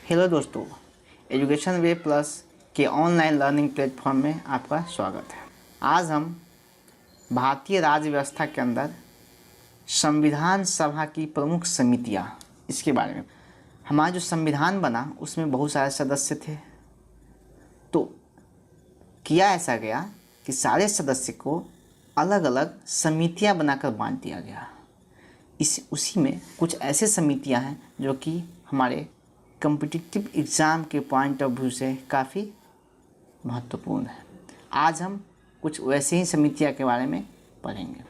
Hello दोस्तों, education way plus के online learning platform में आपका स्वागत है। आज हम भारतीय राज्य व्यवस्था के अंदर संविधान सभा की प्रमुख समितियां, इसके बारे में। हमारा जो संविधान बना उसमें बहुत सारे सदस्य थे, तो किया ऐसा गया कि सारे सदस्य को अलग अलग समितियां बनाकर बांट दिया गया। उसी में कुछ ऐसे समितियां हैं जो कि हमारे कॉम्पिटिटिव एग्ज़ाम के पॉइंट ऑफ व्यू से काफ़ी महत्वपूर्ण है। आज हम कुछ वैसे ही समितियां के बारे में पढ़ेंगे।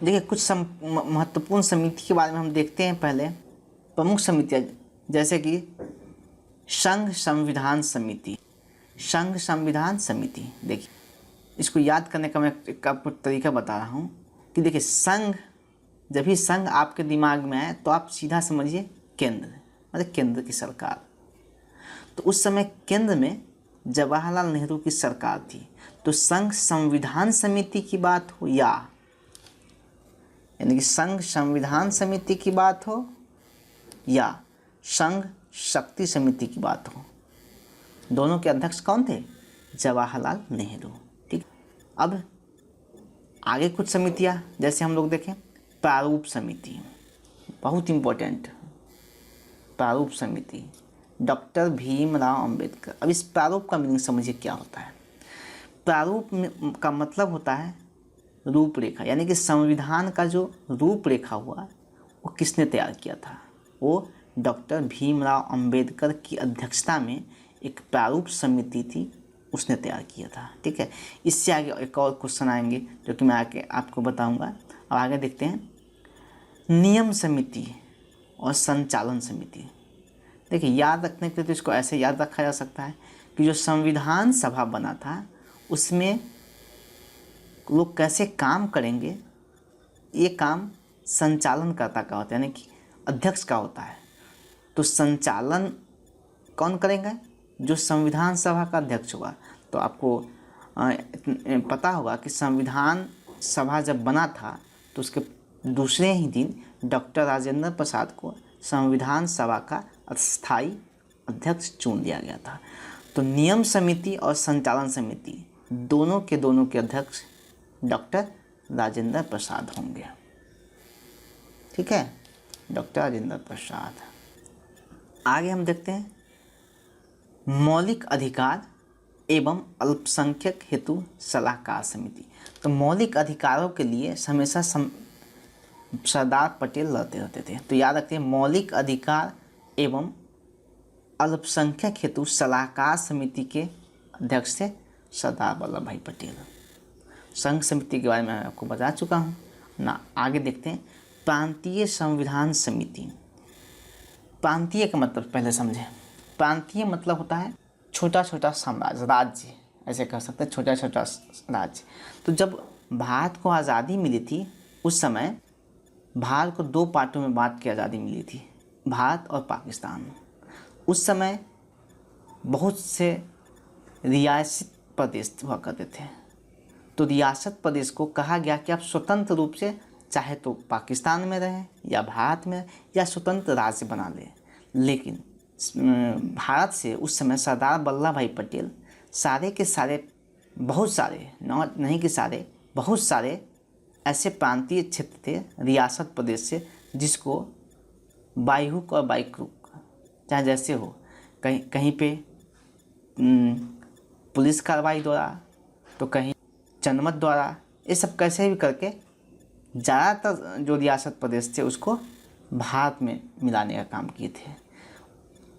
देखिए, कुछ महत्वपूर्ण समिति के बारे में हम देखते हैं। पहले प्रमुख समितियां, जैसे कि संघ संविधान समिति। संघ संविधान समिति, देखिए इसको याद करने का मैं आपको तरीका बता रहा हूँ कि देखिए, संघ, जब भी संघ आपके दिमाग में आए तो आप सीधा समझिए केंद्र, मतलब केंद्र की सरकार। तो उस समय केंद्र में जवाहरलाल नेहरू की सरकार थी। तो संघ संविधान समिति की बात हो यानी कि संघ संविधान समिति की बात हो या संघ शक्ति समिति की बात हो, दोनों के अध्यक्ष कौन थे? जवाहरलाल नेहरू। ठीक। अब आगे कुछ समितियां, जैसे हम लोग देखें प्रारूप समिति, बहुत इम्पोर्टेंट। प्रारूप समिति, डॉक्टर भीमराव अंबेडकर। अब इस प्रारूप का मीनिंग समझिए क्या होता है। प्रारूप का मतलब होता है रूपरेखा, यानी कि संविधान का जो रूपरेखा हुआ वो किसने तैयार किया था? वो डॉक्टर भीमराव अंबेडकर की अध्यक्षता में एक प्रारूप समिति थी, उसने तैयार किया था। ठीक है। इससे आगे एक और क्वेश्चन आएंगे जो कि मैं आगे आपको बताऊंगा। अब आगे देखते हैं नियम समिति और संचालन समिति। देखिए, याद रखने के लिए तो इसको ऐसे याद रखा जा सकता है कि जो संविधान सभा बना था उसमें लोग कैसे काम करेंगे, ये काम संचालनकर्ता का होता है, यानी कि अध्यक्ष का होता है। तो संचालन कौन करेंगे? जो संविधान सभा का अध्यक्ष होगा। तो आपको पता होगा कि संविधान सभा जब बना था तो उसके दूसरे ही दिन डॉक्टर राजेंद्र प्रसाद को संविधान सभा का अस्थायी अध्यक्ष चुन लिया गया था। तो नियम समिति और संचालन समिति दोनों के अध्यक्ष डॉक्टर राजेंद्र प्रसाद होंगे। ठीक है, डॉक्टर राजेंद्र प्रसाद। आगे हम देखते हैं मौलिक अधिकार एवं अल्पसंख्यक हेतु सलाहकार समिति। तो मौलिक अधिकारों के लिए हमेशा सरदार पटेल लड़ते रहते थे। तो याद रखते हैं मौलिक अधिकार एवं अल्पसंख्यक हेतु सलाहकार समिति के अध्यक्ष थे सरदार वल्लभ भाई पटेल। संघ समिति के बारे में मैं आपको बता चुका हूँ ना। आगे देखते हैं प्रांतीय संविधान समिति। प्रांतीय का मतलब पहले समझें। प्रांतीय मतलब होता है छोटा छोटा साम्राज्य, राज्य, ऐसे कह सकते हैं, छोटा छोटा राज्य। तो जब भारत को आज़ादी मिली थी उस समय भारत को दो पार्टों में बांट के आज़ादी मिली थी, भारत और पाकिस्तान। उस समय बहुत से रियासत प्रदेश हुआ करते थे। तो रियासत प्रदेश को कहा गया कि आप स्वतंत्र रूप से चाहे तो पाकिस्तान में रहें या भारत में या स्वतंत्र राज्य बना लें। लेकिन भारत से उस समय सरदार वल्लभ भाई पटेल सारे के सारे, बहुत सारे, नहीं कि सारे, बहुत सारे ऐसे प्रांतीय क्षेत्र थे रियासत प्रदेश से जिसको बाई हुक और बाई क्रुक, चाहे जैसे हो, कहीं पे पुलिस कार्रवाई द्वारा तो कहीं जनमत द्वारा, ये सब कैसे भी करके ज़्यादातर जो रियासत प्रदेश थे उसको भारत में मिलाने का काम किए थे।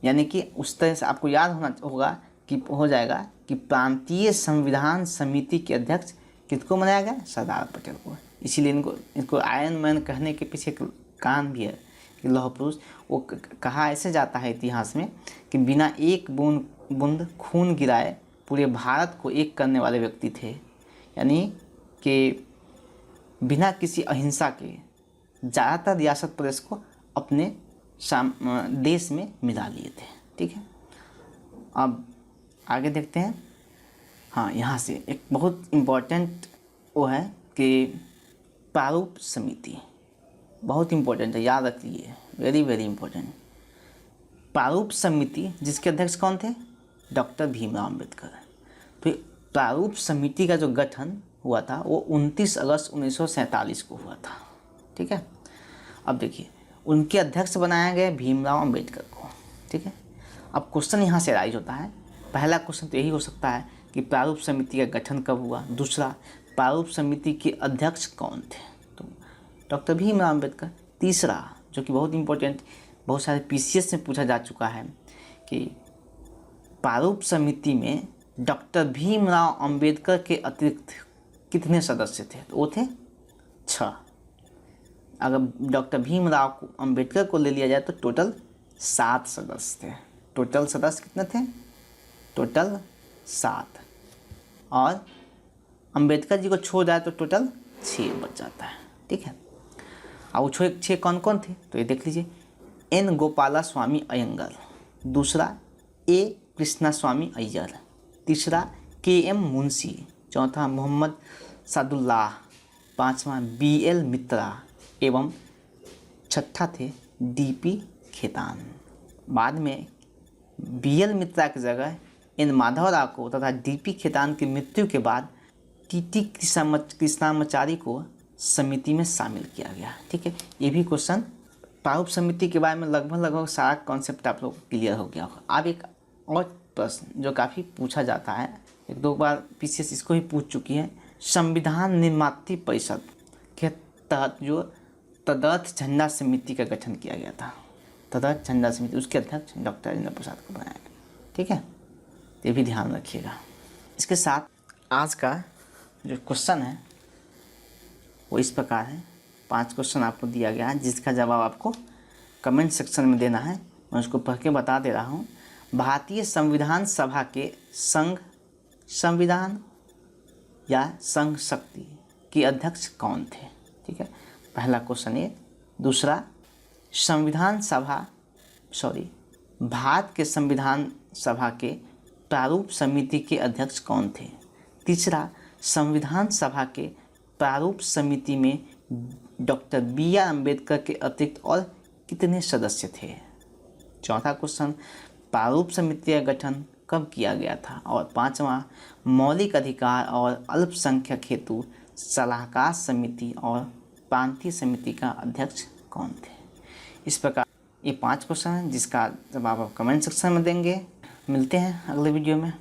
यानी कि उस तरह से आपको याद होना होगा कि हो जाएगा कि प्रांतीय संविधान समिति के अध्यक्ष किसको बनाया गया? सरदार पटेल को। इसीलिए इनको आयरन मैन कहने के पीछे एक कारण भी है कि लौह पुरुष। वो कहा ऐसे जाता है इतिहास में कि बिना एक बूंद खून गिराए पूरे भारत को एक करने वाले व्यक्ति थे। यानी कि बिना किसी अहिंसा के ज़्यादातर रियासत प्रदेश को अपने देश में मिला लिए थे। ठीक है। अब आगे देखते हैं। हाँ, यहाँ से एक बहुत इम्पोर्टेंट वो है कि प्रारूप समिति बहुत इम्पोर्टेंट है, याद रखिए, वेरी वेरी इम्पोर्टेंट। प्रारूप समिति जिसके अध्यक्ष कौन थे? डॉक्टर भीमराव अम्बेडकर। तो प्रारूप समिति का जो गठन हुआ था वो 29 अगस्त 1947 को हुआ था। ठीक है, अब देखिए उनके अध्यक्ष बनाया गया भीमराव अम्बेडकर को। ठीक है, अब क्वेश्चन यहाँ से राइज होता है। पहला क्वेश्चन तो यही हो सकता है कि प्रारूप समिति का गठन कब हुआ। दूसरा, प्रारूप समिति के अध्यक्ष कौन थे? तो डॉक्टर भीमराव अम्बेडकर। तीसरा, जो कि बहुत इंपॉर्टेंट, बहुत सारे पीसीएस में पूछा जा चुका है कि प्रारूप समिति में डॉक्टर भीमराव अम्बेडकर के अतिरिक्त कितने सदस्य थे? तो वो थे 6। अगर डॉक्टर भीमराव अम्बेडकर को ले लिया जाए तो टोटल 7 सदस्य थे। टोटल सदस्य कितने थे? टोटल 7। और अम्बेडकर जी को छोड़ जाए तो टोटल 6 बच जाता है। ठीक है, अब वो 6 कौन कौन थे? तो ये देख लीजिए, एन गोपालास्वामी अयंगर। दूसरा, ए कृष्णास्वामी अय्यर। तीसरा, के एम मुंशी। चौथा, मोहम्मद सादुल्लाह। पांचवा, BL मित्रा। एवं छठा थे DP खेतान। बाद में BL मित्रा की जगह एन माधवराव को तथा DP खेतान की मृत्यु के बाद TT कृष्णामाचारी को समिति में शामिल किया गया। ठीक है, ये भी क्वेश्चन प्रारूप समिति के बारे में लगभग सारा कॉन्सेप्ट आप लोग क्लियर हो गया होगा। अब एक और प्रश्न जो काफ़ी पूछा जाता है, 1-2 बार पीसीएस इसको ही पूछ चुकी है। संविधान निर्मात्री परिषद के तहत जो तदर्थ झंडा समिति का गठन किया गया था, तदर्थ झंडा समिति, उसके अध्यक्ष डॉक्टर राजेंद्र प्रसाद को बनाया गया। ठीक है, ये भी ध्यान रखिएगा। इसके साथ आज का जो क्वेश्चन है वो इस प्रकार है। 5 क्वेश्चन आपको दिया गया है जिसका जवाब आपको कमेंट सेक्शन में देना है। मैं उसको पढ़ के बता दे रहा हूँ। भारतीय संविधान सभा के संघ संविधान या संघ शक्ति के अध्यक्ष कौन थे? ठीक है, पहला क्वेश्चन ये। दूसरा, भारत के संविधान सभा के प्रारूप समिति के अध्यक्ष कौन थे? तीसरा, संविधान सभा के प्रारूप समिति में डॉक्टर BR अम्बेडकर के अतिरिक्त और कितने सदस्य थे? चौथा क्वेश्चन, प्रारूप समिति का गठन कब किया गया था? और पांचवा, मौलिक अधिकार और अल्पसंख्यक हेतु सलाहकार समिति और प्रांतीय समिति का अध्यक्ष कौन थे? इस प्रकार ये 5 क्वेश्चन हैं जिसका जवाब आप कमेंट सेक्शन में देंगे। मिलते हैं अगले वीडियो में।